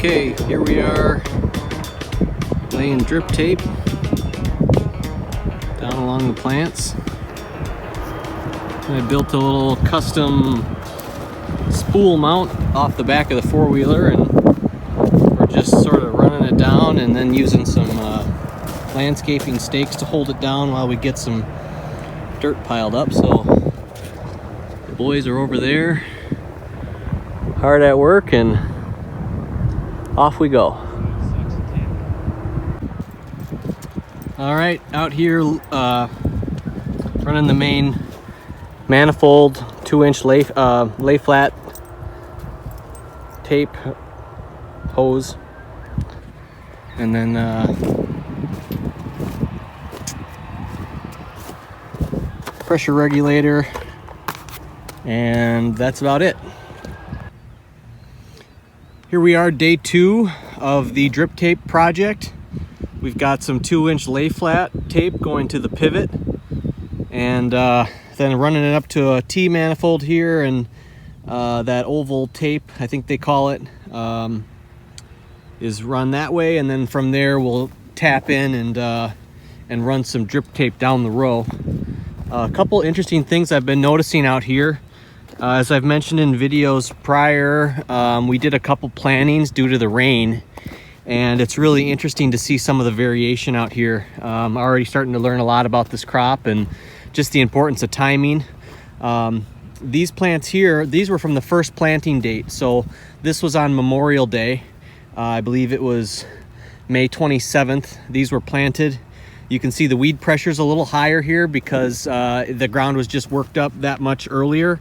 Okay, here we are laying drip tape down along the plants. I built a little custom spool mount off the back of the four-wheeler, and we're just sort of running it down and then using some landscaping stakes to hold it down while we get some dirt piled up. So the boys are over there hard at work, and off we go. All right, out here running the main manifold 2-inch lay flat tape hose, and then pressure regulator, and that's about it. Here we are, day 2 of the drip tape project. We've got some 2-inch lay flat tape going to the pivot, and then running it up to a T manifold here, and that oval tape, I think they call it, is run that way, and then from there we'll tap in and run some drip tape down the row. A couple interesting things I've been noticing out here. As I've mentioned in videos prior, we did a couple plantings due to the rain, and it's really interesting to see some of the variation out here. I'm already starting to learn a lot about this crop and just the importance of timing. These plants here, these were from the first planting date. So this was on Memorial Day. I believe it was May 27th. These were planted. You can see the weed pressure is a little higher here because the ground was just worked up that much earlier.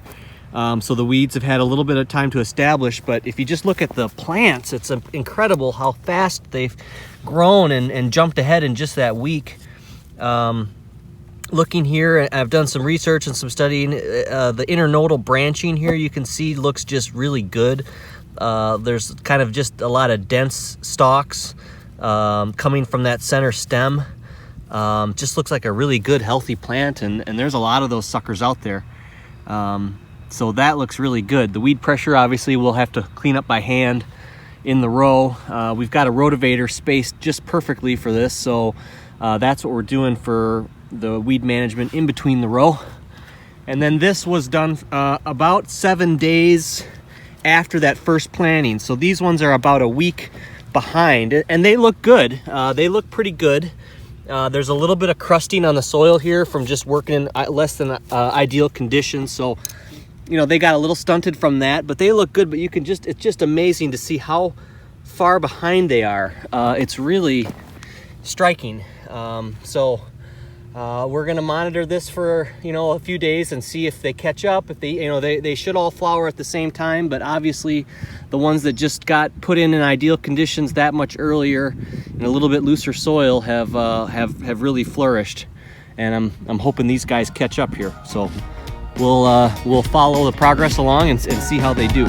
So the weeds have had a little bit of time to establish, but if you just look at the plants, it's incredible how fast they've grown and jumped ahead in just that week. Looking here, I've done some research and some studying. The internodal branching here, you can see, looks just really good. There's kind of just a lot of dense stalks coming from that center stem. Just looks like a really good, healthy plant, and there's a lot of those suckers out there. So that looks really good. The weed pressure, obviously, we'll have to clean up by hand in the row. We've got a rotavator spaced just perfectly for this, so that's what we're doing for the weed management in between the row. And then this was done about 7 days after that first planting. So these ones are about a week behind, and they look good. They look pretty good. There's a little bit of crusting on the soil here from just working in less than ideal conditions. So, you know, they got a little stunted from that, but they look good. But you can it's just amazing to see how far behind they are. It's really striking. We're gonna monitor this for, you know, a few days and see if they catch up. If they should all flower at the same time, but obviously the ones that just got put in ideal conditions that much earlier in a little bit looser soil have really flourished, and I'm hoping these guys catch up here. So we'll follow the progress along and see how they do.